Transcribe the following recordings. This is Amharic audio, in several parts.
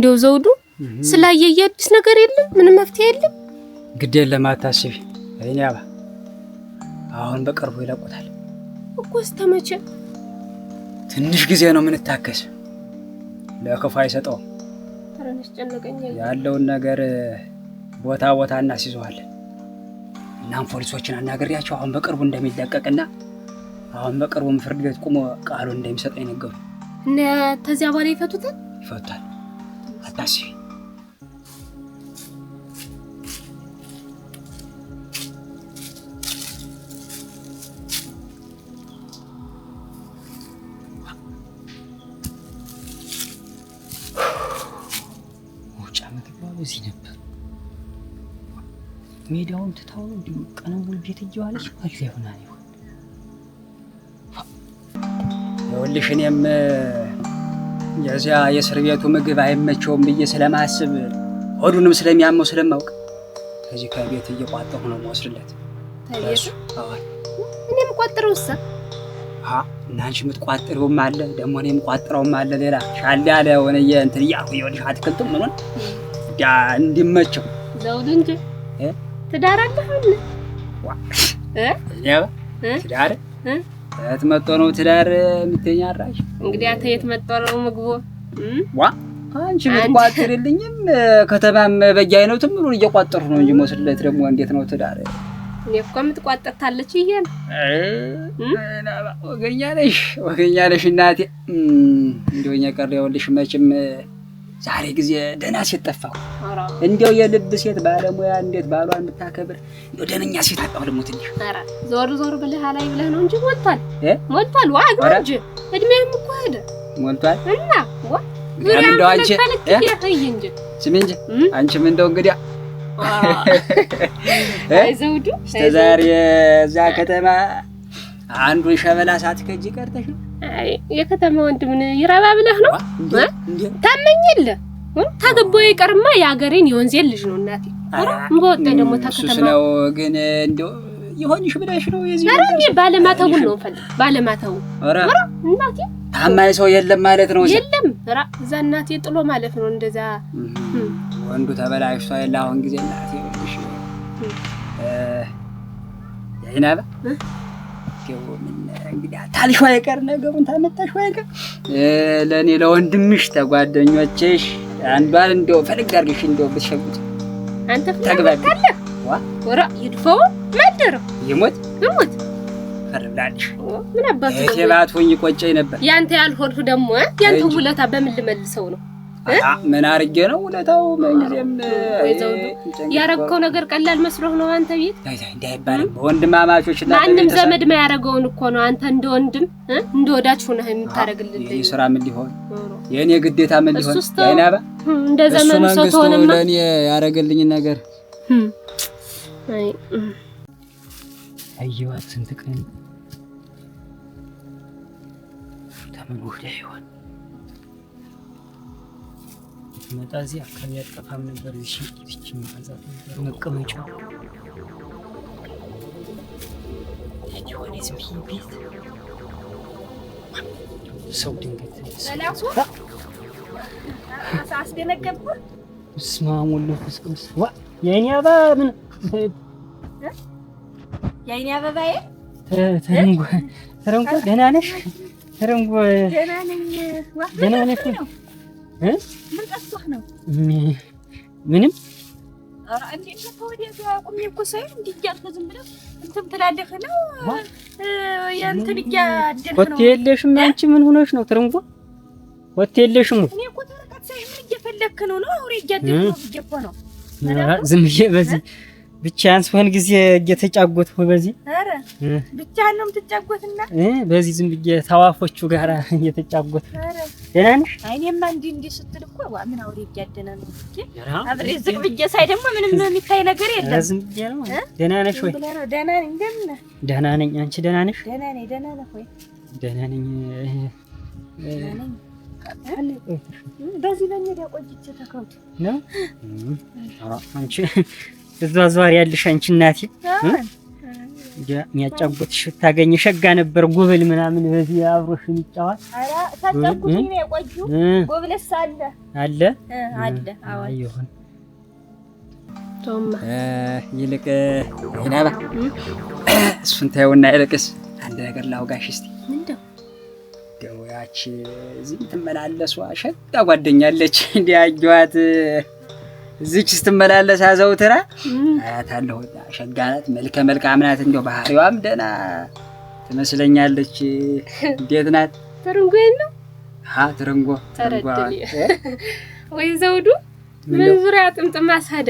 እንደው ዘውዱ ስላየየ አዲስ ነገር የለም ምንም መፍትሄ የለም ግድ የለም አታስቢ እኔ አባ አሁን በቅርቡ ይለቁታል እኮ እስተመቼ ትንሽ ጊዜ ነው ምን ታከስ ለከፋ አይሰጠው አረንስ ጨነቀኝ ያለውን ነገር ቦታ እናስይዘዋለን እናም ፖሊሶችን አናገሪያቸው አሁን በቅርቡ እንደሚለቀቅና አሁን በቅርቡ ፍርድ ቤት ቆሞ ቃሉን እንደሚሰጠኝ ነገሩ እና ተዚያ በኋላ ይፈቱታል አታስቢ እዚህ ነበር ሜዳውን ትታው እንዲሁ ቀነሙል ቤት እየዋለች ማለት ይሆናል ይኸውልሽ እኔም የዚያ የእስር ቤቱ ምግብ አይመቸውም ብዬ ስለማስብ ሆዱንም ስለሚያመው ስለማውቅ ከዚህ ከቤት እየቋጠሁ ነው የምወስድለት ታየሽ እኔም ቋጥረውሳ እና አንቺ የምትቋጥሪውም አለ ደግሞ እኔም ቋጥረውም አለ ሌላ ሻል ያለ ሆነ እንትን እያልኩ ይኸውልሽ አትክልቱም ምኑን ያ እንዲመቸው ዘውዱ እንጂ ትዳር አለህ ያው ትዳር መጥቶ ነው ትዳር የምትኛራሽ እንግዲህ አንተ የት መጥቶ ነው ምግቡ አንቺ የምትቋጥሪልኝም ከተማም በየአይነቱም ምኑን እየቋጠሩ ነው እንጂ መስለት ደግሞ እንዴት ነው ትዳር እኔ እኮ የምትቋጠርታለች ይሄን ወገኛለሽ እናቴ እንደውኛ ቀርያውልሽ መቼም ዛሬ ጊዜ ደህና ሴት ጠፋሁ እንደው የልብ ሴት ባለሙያ እንዴት ባሏን የምታከብር እንደው ደህነኛ ሴት አጣሁ ልሞትልሽ ዞር ብለህ አላይ ብለህ ነው እንጂ ሞልቷል ዋግባ እንጂ እድሜህም እኮ ሄደ ሞልቷል እና እንደው አንቺ ስሚ እንጂ አንቺም እንደው እንግዲህ ዘውዱ ዛሬ እዛ ከተማ አንዱ ሸበላ ሳትከጂ ቀርተሽ ነው የከተማ ወንድ ምን ይራባ ብለህ ነው ታመኝለ ታገቦ ይቀርማ ያገሬን የወንዜል ልጅ ነው እናቴ እንቦጣ ደግሞ ተከተማ ነው ግን እንደው ይሆንሽ ብለሽ ነው የዚህ አረም ባለማተው ነው ፈልግ ባለማተው እናቴ ታማኝ ሰው የለም ማለት ነው የለም እዛ እናቴ ጥሎ ማለት ነው እንደዛ ወንዱ ተበላሽቷ የለ አሁን ጊዜ እናቴ ወልሽ ያይናባ ምን እንግዲህ ታልሽ አይቀር ነገሩን ታመጣሽ አይቀር ለኔ ለወንድምሽ ተጓደኞችሽ አንዷን እንደው ፈልግ አድርግሽ እንደው ብትሸጉት አንተ ተግባባለ ወራ ይድፈው ማደረ ይሞት ፈርላልሽ ምን አባቱ የባቱኝ ቆጨኝ ነበር ያንተ ያልሆንኩ ደግሞ ያንተ ውለታ በምን ልመልሰው ነው ምን አርጌ ነው ውለታው መንግዜም ያረጋው ነገር ቀላል መስሎህ ነው አንተ ቤት እንዳይባል ወንድማማቾች እና ማንም ዘመድ ማያረጋውን እኮ ነው አንተ እንደ ወንድም እንደ ወዳጅ ሆነህ የምታረግልኝ የሥራ ምን ሊሆን የኔ ግዴታ ምን ሊሆን ያይናባ እንደ ዘመኑ ሰው ተሆነማ ለኔ ያረጋልኝ ነገር አይዋት ስንት ቀን ተምን ወደ ይሆን መጣዚ አካባቢ ያጠፋም ነበር እሺ ማዛት ነበር መቀመጫ የሆነስ ቢት ሰው ድንገት ሰላም አስደነገጥኩ ስማሙሉ ፍስቅስ ዋ የኔ አባ ምን የኔ አበባዬ ተረንጎ ደህና ነሽ ተረንጎ ደህና ነኝ ዋ ደህና ነሽ ምን ቀስቶህ ነው ምንም ኧረ እንዴት ነው ተወዲያ ቆሜ እኮ ሳይ እንዲያልከ ዝም ብለው እንትን ትላለህ ነው ያንተን ይያደህ ነው ወጥ የለሽም አንቺ ምን ሆነሽ ነው ተረንጎ ወጥ የለሽም እኔ እኮ ተረቀት ሳይ ምን እየፈለክ ነው አውሬ እያደህ ነው እየቆ ነው ዝም ብዬ በዚህ ብቻዬን ስሆን ጊዜ እየተጫጎትኩ በዚህ አረ ብቻህን ነው የምትጫጎትና በዚህ ዝም ብዬ ታዋፎቹ ጋራ እየተጫጎት አረ ደህና ነሽ አይኔማ እንዲህ ስትል እኮ ምን አውሬ እያደነ ነው አብሬ ዝም ብዬ ሳይ ደግሞ ምንም የሚታይ ነገር የለም ዝም ብዬ ነው ደህና ነሽ ወይ ደህና ነኝ እንደምን ደህና ነኝ አንቺ ደህና ነሽ ደህና ነኝ ደህና ነህ ወይ ደህና ነኝ በዚህ በእኔ ቆይቼ ተከውት ነው አንቺ እዛ ዟሪ ያለሽ አንቺ እናቴ የሚያጫውትሽ ብታገኝ ሸጋ ነበር ጉብል ምናምን በዚህ አብሮሽ የሚጫወት። ኧረ ታጫውቱኝ ነው የቆዩ ጉብልስ አለ አለ። አዎ ይሁን ቶማ ይልቅ ይናባ እሱን ታየውና ይልቅስ አንድ ነገር ላውጋሽ እስቲ። ምንድነው ደውያች እዚህ ትመላለሷ ሸጋ ጓደኛለች እንዲያጇት እዚች ስትመላለስ አዘውትራ አያታለሁ። ሸጋ ናት፣ መልከ መልካም ናት። እንደው ባህሪዋም ደህና ትመስለኛለች። እንዴት ናት? ትርንጎ ነው? ትርንጎ ወይ ዘውዱ ምን ዙሪያ ጥምጥም አሳደ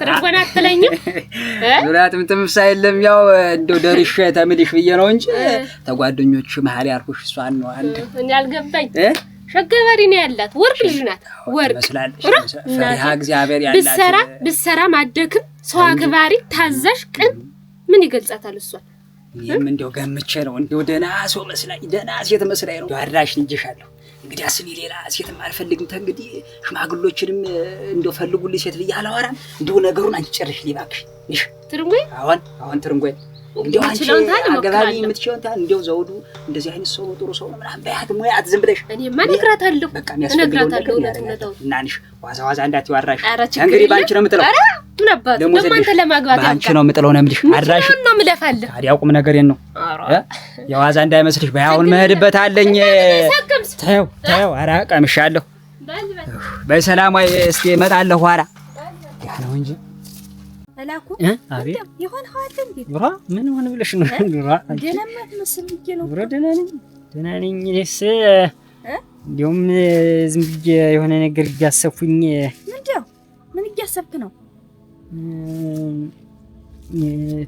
ትርንጎ ናት ትለኝም? ዙሪያ ጥምጥም ሳይለም ያው እንደው ደርሼ ተምልሽ ብዬ ነው እንጂ ተጓደኞች መሀል ያልኩሽ እሷን ነው። አንድ እኔ አልገባኝ። ሸገበሪ ነው ያላት፣ ወርቅ ልጅ ናት። ወርቅ ፈሪሃ እግዚአብሔር ያላት ብትሰራ ማደክም ሰው አክባሪ ታዛዥ ቅን ምን ይገልጻታል እሷ? እኔም እንደው ገምቼ ነው እንደው ደህና ሰው መስላኝ ደህና ሴት መስላኝ ነው አድራሽ ልጅሻለሁ። እንግዲህ አስኒ ሌላ ሴትም አልፈልግም። እንግዲህ ሽማግሎችንም እንደው ፈልጉልኝ ሴት ብዬ አላወራም። እንደው ነገሩን አንቺ ጨርሽ ሊባክሽ እሺ። ትርንጎይ አሁን ትርንጎይ እንደው አንቺ አገባቢ የምትችይውን ታን እንደው ዘውዱ እንደዚህ አይነት ሰው ጥሩ ሰው ነው ምናምን በያት ሙያት ዝም ብለሽ እኔማ እነግራታለሁ። በቃ እነግራታለሁ ነው እናንሽ ዋዛ እንዳትዋራሽ። እንግዲህ ባንቺ ነው የምጥለው። ኧረ ምን አባቱ ደግሞ አንተ ለማግባት ባንቺ ነው የምጥለው ነው የምልሽ። አድራሽ ነው የምለፋለህ። ታዲያ ቁም ነገሬን ነው የዋዛ እንዳይመስልሽ። በያውን መሄድበት አለኝ። ተይው ኧረ ቀምሻለሁ። በሰላም እስኪ እመጣለሁ ኋላ ያ ነው እንጂ አላኩ አቤት ይሆን ሀዋት እንዴ ኑራ ምን ሆነ ብለሽ ነው? ኑራ ደህናማት መስል ልጅ ነው። ኑራ ደህና ነኝ እኔስ እንደውም ዝም ብዬ የሆነ ነገር እያሰብኩኝ። ምንድነው? ምን እያሰብክ ነው?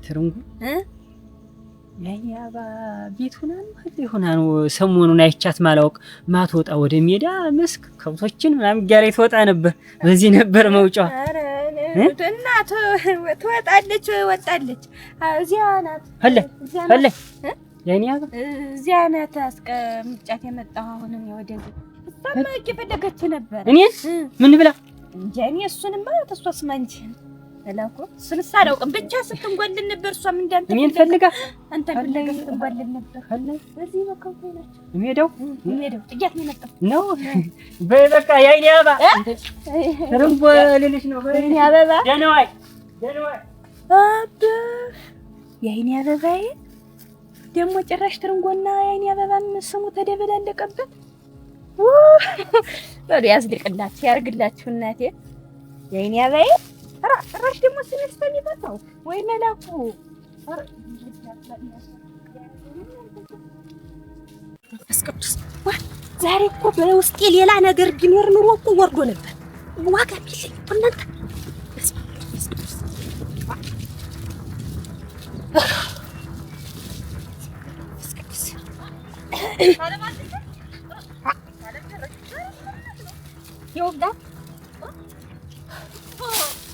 ትርንጉ ያያባ ቤት ሆና ነው ሰሞኑን አይቻት ማላውቅ ማትወጣ ወደ ሜዳ መስክ ከብቶችን ምናምን ጋር ትወጣ ነበር። በዚህ ነበር መውጫው። እናት ትወጣለች ወጣለች። እዚያ ናት አለ ያኔ ያባ እዚያ ናት። አስቀምጫት የመጣሁ አሁንም ወደዚህ እሷማ እየፈለገች ነበር። እኔ ምን ብላ እንጂ እኔ እሱንማ ተስፋስማ እንጂ አላኩ እሱን ሳላውቅም ብቻ ስትንጓልን ነበር። እሷም እንዳንተ እኔን ፈልጋ አንተ ፈልጋ ስትንጓልን ነበር። በዚህ በቃ ኮይናች ሜዳው ጥያት ነው የመጣው ነው። በቃ ያኔ ያባ ትርንጎ ልልሽ ነው። ያኔ አበባ ደህና ዋይ አብ ያኔ አበባዬ ደግሞ ጭራሽ ትርንጎና ያኔ አበባም ስሙ ተደበላለቀበት። በሉ ያዝልቅላችሁ ያርግላችሁ እናቴ ያኔ አበባዬ ጭራሽ ደግሞ ስንስተን ይመጣው ወይ መላኩ አስቀጥስ ዛሬ እኮ በውስጤ ሌላ ነገር ቢኖር ኑሮ እኮ ወርዶ ነበር። ዋጋ ቢልኝ እናንተ ይወዳ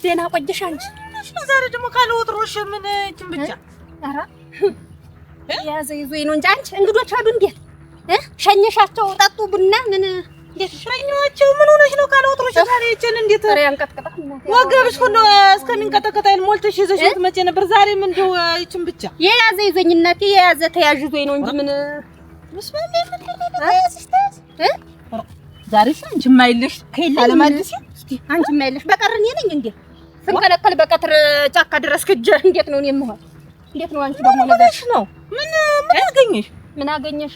ደህና ቆየሽ አንቺ? ዛሬ ደግሞ ካለ ወጥሮሽ ምን እንትን ብቻ ኧረ ያዘ ይዞኝ ነው እንጂ አንቺ እንግዶች አሉ እንዴት ሸኘሻቸው? ጠጡ ቡና ምን እንዴት ሸኘኋቸው? ምን ሆነሽ ነው ካለ ወጥሮሽ ዛሬ እቺን እንዴት ያንቀጥቀጣ ወገብሽ ሁሉ እስከሚንቀጠቀጥ አይደል ሞልተሽ ይዘሽ ትመጪ ነበር። ዛሬም እንደው እቺን ብቻ የያዘ ይዞኝ እናቴ የያዘ ተያዥ ይዞኝ ነው እንጂ ምን መስማት ዛሬ አንቺ ማይልሽ ከይላ ለማድረስ እስኪ አንቺ ማይልሽ በቀር እኔ ነኝ እንዴ ስንከለከል በቀትር ጫካ ድረስ ክጀ እንዴት ነው የምሆን? እንዴት ነው አንቺ ደግሞ ነገርሽ ነው? ምን አገኘሽ? ምን አገኘሽ?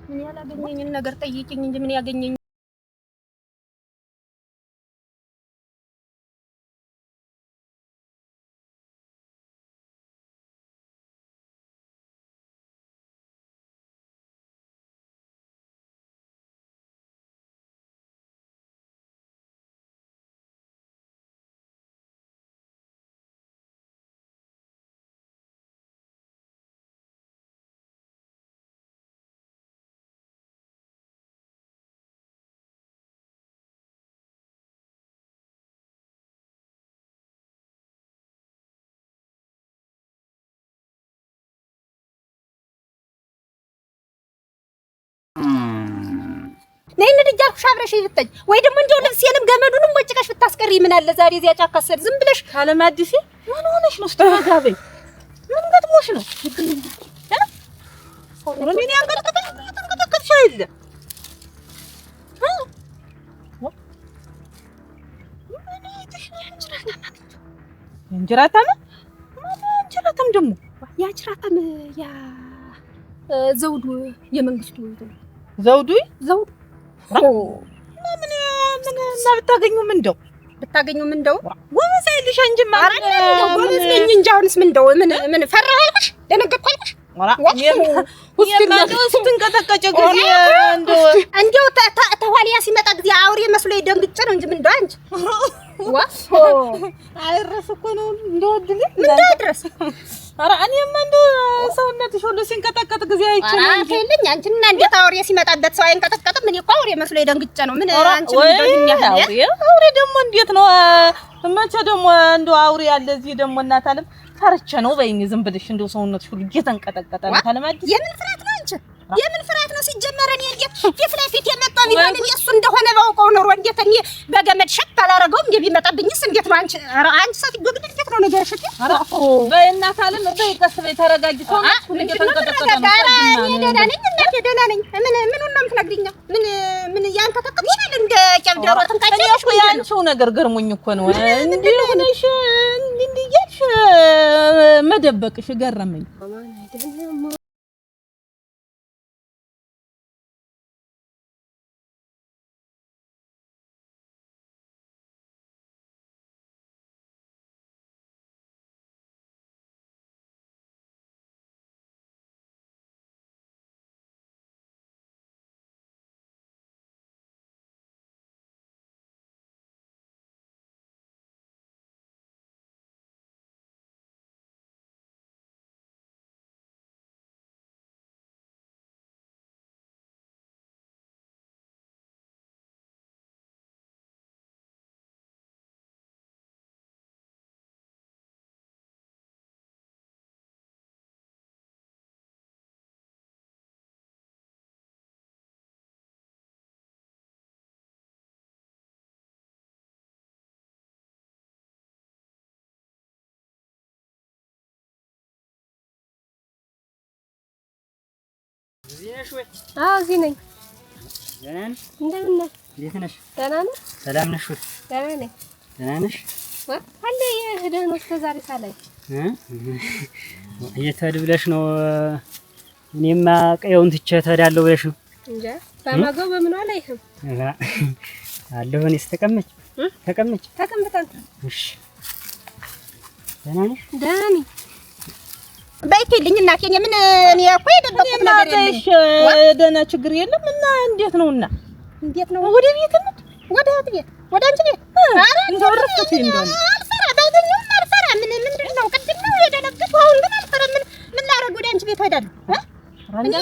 ምን ያላገኘኝን ነገር ጠይቂኝ እንጂ ምን ያገኘኝ? ነይ እንድጃልኩሽ አብረሽ ይብጠኝ ወይ ደግሞ እንደው ልብሴንም ገመዱንም ወጭቀሽ ብታስቀሪ ምን አለ ዛሬ እዚያ ጫካ ስር ዝም ብለሽ ካለማዲሲ ምን ሆነሽ ነው? ስተጋበይ ምን ገጥሞ ገርሞሽ ነው ምን ያንቀጠቀጥሽ አይደል እንጀራታም ደግሞ ያችራታም ያ ዘውዱ የመንግስቱ ዘውዱ ምን ብታገኙም እንደው ወመስ አይልሽ እንጂ ማለት ነው ወመስ ነኝ እንጂ አሁንስ ምን ፈራህ አልኩሽ ደነገጥኩ አልኩሽ ስትንቀጠቀጭ ጊዜ እንደው ተኋሊያ ሲመጣ ጊዜ አውሬ መስሎ ደንግጬ ነው እንጂ ምን እንደው አንቺ አይረስ እኮ ነው እንደወድልኝ ምን ድረስ ኧረ እኔማ እንደው ሰውነትሽ ሁሉ ሲንቀጠቀጥ ጊዜ አይቻልም እንጂ አትልኝ አንቺና እንዴት አውሬ ሲመጣበት ሰው አይንቀጠቀጥም እኔ እኮ አውሬ መስሎ ደንግጬ ነው ምን አንቺ እንደው የሚያህል አውሬ ደግሞ እንዴት ነው መቼ ደግሞ እንደው አውሬ ያለ እዚህ ደግሞ እናት አለም ፈርቼ ነው በይኝ ዝም ብለሽ እንደው ሰውነትሽ ሁሉ እየተንቀጠቀጠ ነው ታለማዲ የምን ፍራት ነው አንቺ የምን ፍራት ነው ሲጀመር እኔ እንዴት ፊት ለፊት የመጣ ቢሆን እሱ እንደሆነ ባውቀው ነው እንዴት እኔ በገመድ ሸት አላረገውም እንዴ ቢመጣብኝስ እንዴት ነው አንቺ ሰፊ ግብድ እንዴት ነው ነገር ሸት በእናት አለም በይቀስ በይ ተረጋጊ ሰውነትሽ ሁሉ እየተንቀጠቀጠ ነው እኔ ደህና ነኝ እናቴ ደህና ነኝ ምኑን ነው የምትነግሪኝ ምን ያንተ ተቀጥሻል እንደ ጨብደሮ ተንካጭ እኮ ያንቺው ነገር ገርሞኝ እኮ ነው እንዴ ሆነሽ እንዴ እያልሽ መደበቅሽ ገረመኝ እዚህ ነኝ ደህና ነሽ እንደምን ነህ እንዴት ነሽ ደህና ነህ ሰላም ነሽ ደህና ነኝ ደህና ነሽ አለ የሄደህ ነው እስከ ዛሬ ሳላይ እየተሄድ ብለሽ ነው እኔማ ቀየውን ትቼ እሄዳለሁ ብለሽ ነው እንጃ በማገው በምን አላይህም አለሁ እኔስ ተቀመጭ ተቀምጠን እሺ ደህና ነሽ ደህና ነኝ በይልኝ እናቴ ምን እኔ እኮ የደበቅኩት ነገር የለም ደህና ችግር የለም እና እንዴት ነው ወደ ቤት ወደ ቤት ወደ አንቺ ቤት ኧረ እንደወረፈት እንደሆነ አልፈራ ባይደኝም አልፈራ ምንድን ነው ቅድም ነው የደነገጥኩት አሁን ግን አልፈራ ምን ላደርግ ወደ አንቺ ቤት ሄዳለሁ እኔ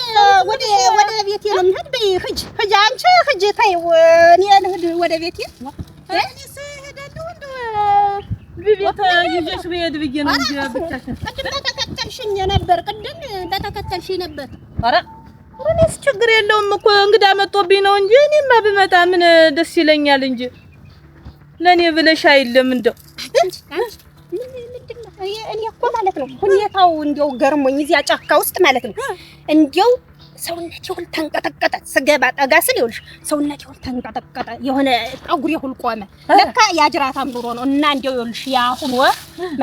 ወደ ቤቴ ነው የምሄድ በይ ሂጂ አንቺ ሂጂ ተይው እኔ ልሂድ ወደ ቤቴ እኔስ እሄዳለሁ እንደው ቢቤት ይዤሽ ብሄድ ብዬሽ ነው እንጂ ብቻሽን ቅድም በተከተልሽኝ ነበር ኧረ እኔስ ችግር የለውም እኮ እንግዳ መጥቶብኝ ነው እንጂ እኔማ ብመጣ ምን ደስ ይለኛል እንጂ ለኔ ብለሽ አይደለም እንደው እኔ እኮ ማለት ነው ሁኔታው እንደው ገርሞኝ እዚያ ጫካ ውስጥ ማለት ነው እንደው ሰውነቴ ሁሉ ተንቀጠቀጠ ስገባ ጠጋ ስል ይኸውልሽ ሰውነቴ ሁሉ ተንቀጠቀጠ የሆነ ጠጉሬ ሁሉ ቆመ ለካ ያጅራታም ኑሮ ነው እና እንደው ይኸውልሽ ያ ሁሉ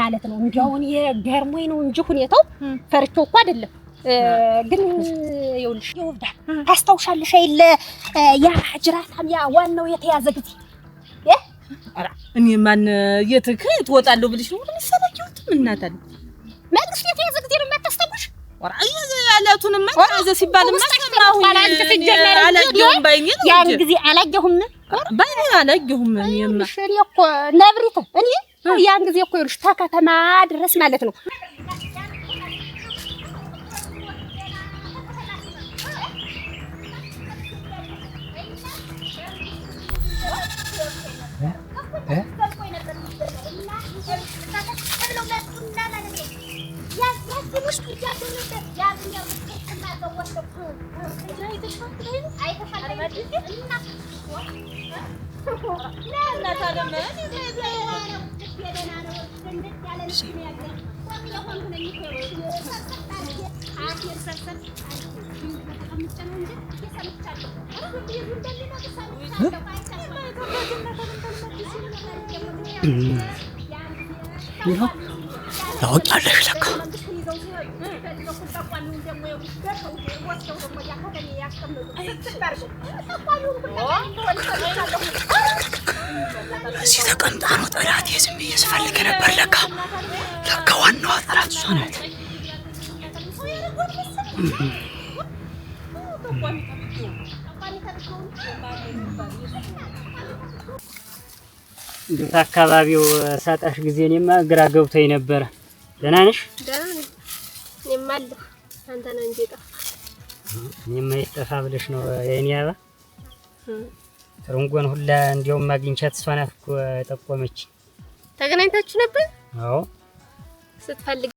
ማለት ነው እንደው እኔ ገርሞኝ ነው እንጂ ሁኔታው ፈርቼው እኮ አይደለም ግን ይኸውልሽ ይወዳል ታስታውሻለሽ አይደል ያ ጅራታም ያ ዋናው የተያዘ ጊዜ ኧረ እኔ ማን የትከት ወጣለሁ ብልሽ ነው ምንሰለችሁት እናታል መንግስት የተያዘ ጊዜ ነው የማታስታውሽ ኧረ ያለቱንም ማዘ ሲባል ማሰማሁ አላየሁም ባይኝ ነው ያን ጊዜ አላየሁም ባይኔ አላየሁም እኔማ እኔ እኮ ነብሪቱ እኔ ያን ጊዜ እኮ ይኸውልሽ ተከተማ ድረስ ማለት ነው ታውቂያለሽ ለካ እዚህ ተቀምጣ ነው ጠላት ዝም ብዬ ስፈልግ ነበር። ለካ ዋናዋ ጠላት እሷ ናት። እንዴት አካባቢው ሳጣሽ ጊዜ እኔማ ግራ ገብቶኝ ነበረ። ደህና ነሽ? ደህና ነኝ። እኔማ አለሁ። አንተ ነህ እንጂ ጠፋ። እኔማ የጠፋ ብለሽ ነው የኔ አበባ። ትርንጎን ሁላ እንዲያውም አግኝቻት እሷ ናት እኮ ጠቆመች። ተገናኝታችሁ ነበር? አዎ። ስትፈልግ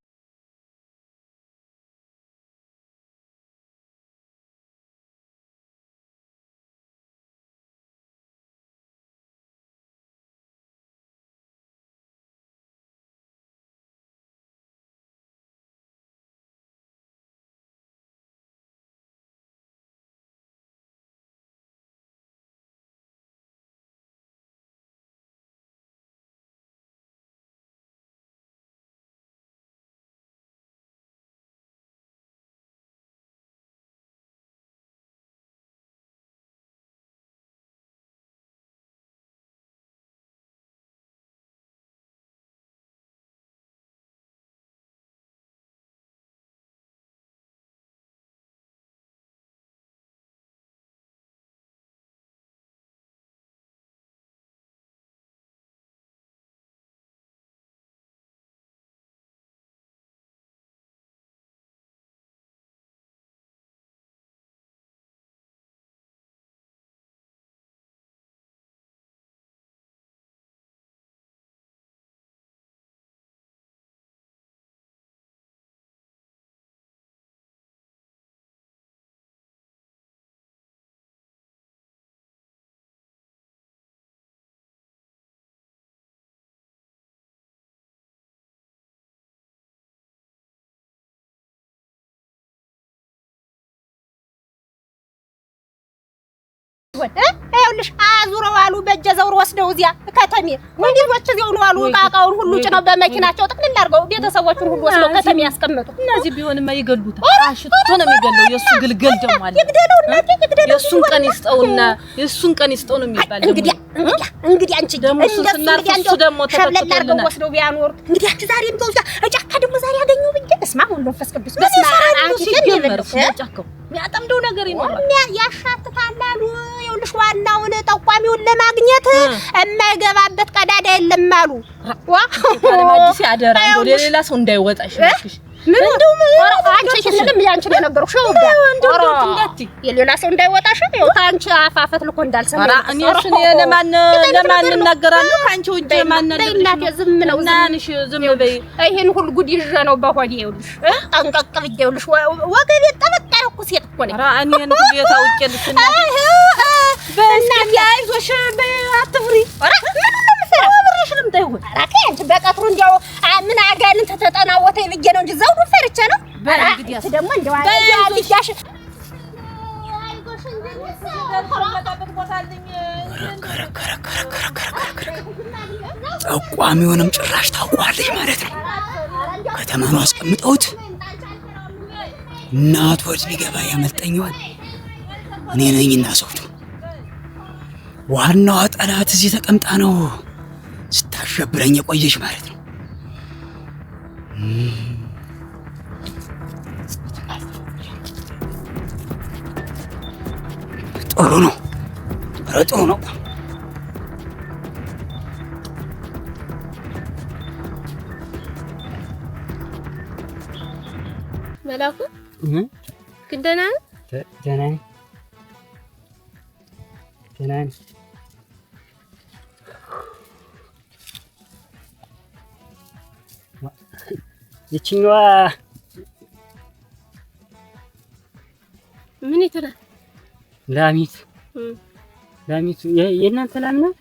ይኸውልሽ አዙረው አሉ በእጀ ዘውር ወስደው እዚያ ከተሜ ወንድሞች እዚያው ነው አሉ። ዕቃውን ሁሉ ጭነው በመኪናቸው ጥቅልል አድርገው ቤተሰቦቹን ሁሉ ወስደው ከተሜ ያስቀመጡ። እነዚህ ቢሆንማ ይገሉታል። አሽቶ ነው የሚገለው። የእሱ ግልገል ደግሞ አለ። ይግደለው እናቴ ይግደለው። የእሱን ቀን ይስጠው ነው የሚባል። እንግዲህ አንቺ ደግሞ እሱ ደግሞ ሸብለል አድርገው ወስደው ቢያኖሩት እንግዲህ አንቺ ዛሬም ተውዛ ጫካ ደግሞ ዛሬ ያገኘው ብዬሽ በስመ አብ ወወልድ ወመንፈስ ቅዱስ በስመ አብ አንቺ ጫካው የሚያጠምደው ነገር ይኖራል። ያሻትታል አሉ። ይኸውልሽ ዋናውን ጠቋሚውን ለማግኘት የማይገባበት ቀዳዳ የለም አሉ። አለማዲስ ያደራ እንደው ሌላ ሰው እንዳይወጣሽ እሺ። ምንድነው አንቺ እሺንም ያንቺን የነገርኩሽ ሸው እንደው እንዳትዪ የሌላ ሰው እንዳይወጣሽ ነው። ታንቺ አፋፈት ልኮ እንዳልሰማ እኔ እሱን ለማን እናገራለሁ? ካንቺ ውጭ ማን አለ? እናቴ ዝም ነው ናንሽ ዝም በይ። ይሄን ሁሉ ጉድ ይዤ ነው በሆዴ። ይኸውልሽ ጠንቀቅ ብዬ ይኸውልሽ ወገቤ ጠበቅ ያልኩ ሴት እኮ ነኝ። ኧረ እኔን ሁሉ የታውቂልሽ በእናትሽ አይዞሽ በይ አትፍሪ። ኧረ አብሬሽንም ታይሆን አራከ አንቺ በቀጥሩ እንዲያው ምን አጋንንት ተጠናወተኝ ብዬ ነው እንጂ ዘውዱን ፈርቼ ነው። በእንግዲህ ደግሞ እንደው አልያሽ ጠቋሚውንም ጭራሽ ታውቋለች ማለት ነው። ከተማኑ አስቀምጠውት እናት ወድ ቢገባ ያመልጠኛል። እኔ ነኝና ሰውቱ ዋናዋ ጠላት እዚህ ተቀምጣ ነው ስታሸብረኝ የቆየች ማለት ነው። ጥሩ ነው፣ ጥሩ ነው። መላኩ ግን ደህና ነህ? ደህና ነኝ፣ ደህና ነኝ። ይችኛዋ ምን ይተናል? ላሚቱ የእናንተ ላም ናት?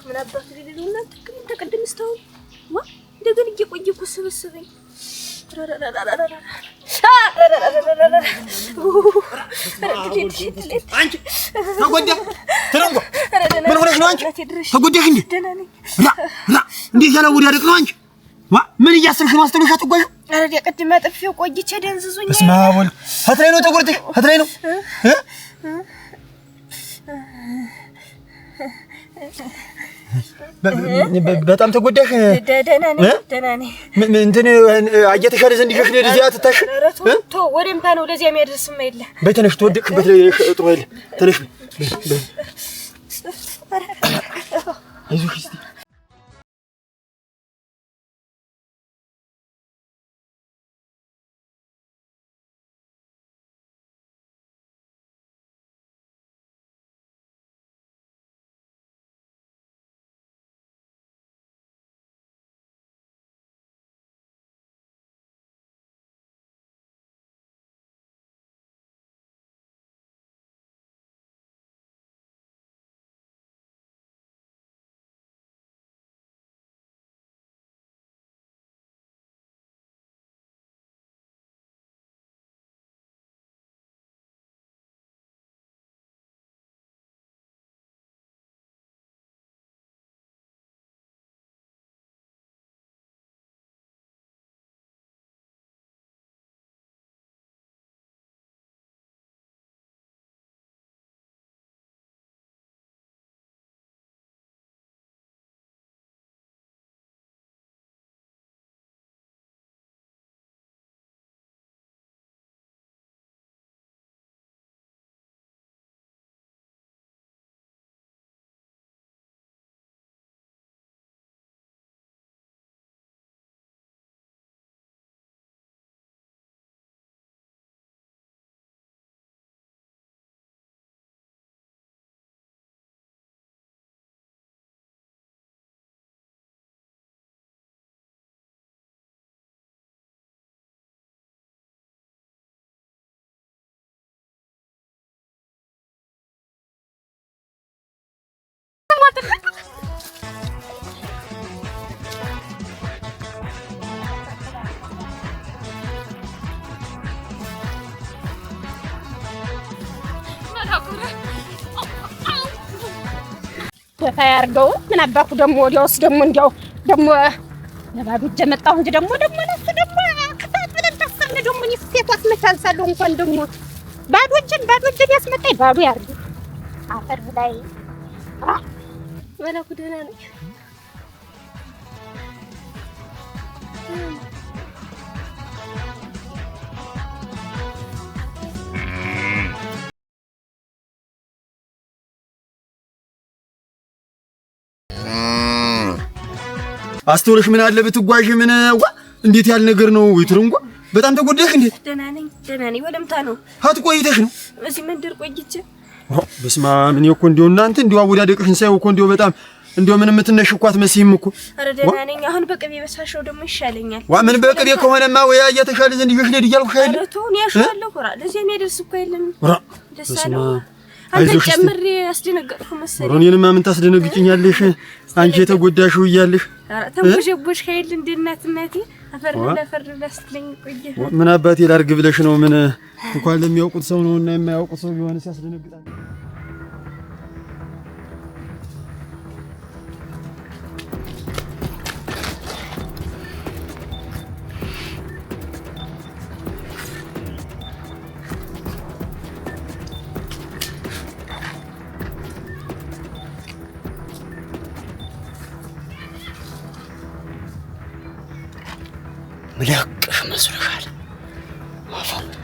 ምን አባቱ ሊሉና ተቀደም ስታው ዋ እንደገና እየቆየኩ ሰበሰበኝ አንቺ ተጎዳ ተረንጎ ምን ሆነሽ ነው አንቺ ተጎዳሽ እንዴ እንዴት ያለው ወዲያ ደቅ ነው አንቺ ምን እያሰብሽ ነው አስተምሽ አትጓዥ አረ ደቀድማ ጥፊው ቆይቼ ደንዝዙኝ እስማ ወል ሀትላይ ነው ተጎርተሽ ሀትላይ ነው በጣም ተጎዳሽ ደህና ነኝ እንትን አየተሻለ ዘንድ ይሸሽ ነው እዚያ አትታሽ ቶ ወደምታ ነው ለዚያ የሚያደርስም የለ በተነሽ ተወደቅበት ጥሩ አይደል ተነሽ አይዞሽ እስቲ ተፋያርገው ምን አባኩ ደሞ ወዲያውስ ደሞ እንዲያው ደሞ ለባዶ እጄ መጣሁ እንጂ ደሞ ነፍስ ደሞ ከታት ብለን ተሰለ ደሞ ንፍቴቷስ መታንሳለሁ እንኳን ደሞ ባዶ እጄን ያስመጣኝ ባዶ ያርግ አፈር ላይ ወላኩ ደህና ነኝ አስተውለሽ ምን አለ ብትጓዥ ምን እንዴት ያለ ነገር ነው ይትሩንጓ በጣም ተጎዳሽ እንዴ ደህና ነኝ ወደምታ ነው አትቆይተሽ ነው እዚህ መንደር ቆይቼ በስማ ምን ይኮ እንደው እናንተ እንደው አወዳደቅሽን ሳይው እኮ እንደው በጣም እንደው ምንም የምትነሽኳት መስይም እኮ አረ ደህና ነኝ አሁን በቅቤ በሳሸው ደግሞ ይሻለኛል ምን በቅቤ ከሆነማ ወይ እየተሻለ ዘንድ ይሽሽ ነድ ይያልኩሽ አይደል አረ ተው ያሻለሁ ራ ለዚህ የሚያደርስ እኮ የለም ደሳለው አንተ ጨምሬ አስደነገጥኩ መሰለኝ እኔንማ ምን ታስደነግጭኛለሽ አንቺ የተጎዳሽው እያለሽ አረ ተንጎጀቦሽ ኃይል እንደ እናቴ አፈር ላስተለኝ ቆየ ምን አባቴ ላርግ ብለሽ ነው ምን እንኳን ለሚያውቁት ሰው ነውና የማያውቁት ሰው ቢሆንስ ያስደነግጣል ملقش مسرحال ما فهمت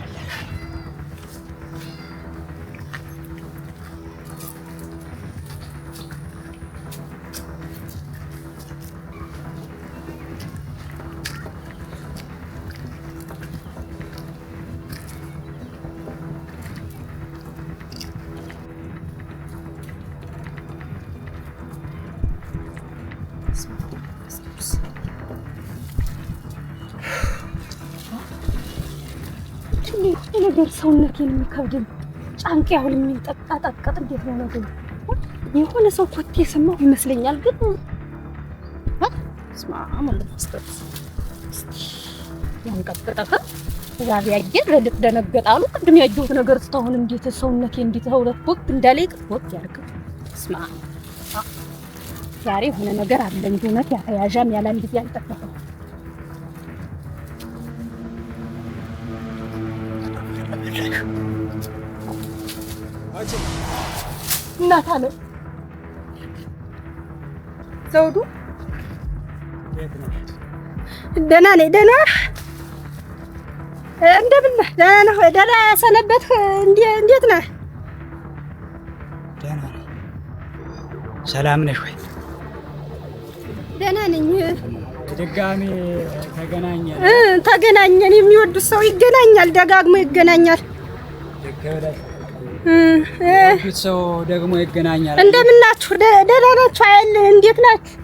ነገር ሰውነቴን የሚከብድም ጫንቄ አሁን የሚንጠጣጣቀጥ እንዴት ነው ነገሩ የሆነ ሰው ኮቴ የሰማሁ ይመስለኛል። ግን ስማ አመለስተስ ያንቀጥቀጠ ዛሬ ያየን ለልቅ ደነገጣሉ። ቅድም ያየሁት ነገር እስካሁን እንዴት ሰውነቴ እንዴት ሁለት ወቅ እንዳለቅ ወቅ ያርክ ስማ ዛሬ ሆነ ነገር አለ እንጂ እውነት ያያዣም ያለ እንዴት ያልጠፋው እናታለ ዘውዱ ደህና ነኝ። ደህና እንደምን ነህ? ደህና ሰነበትክ? እንዴት ነህ? ደህና ነኝ። ሰላም ነሽ ወይ? ደህና ነኝ። ድጋሜ ተገናኘን። የሚወዱት ሰው ይገናኛል፣ ደጋግሞ ይገናኛል። የሚወዱት ሰው ደግሞ ይገናኛል። እንደምን ናችሁ? ደህና ናችሁ? እንዴት ናችሁ?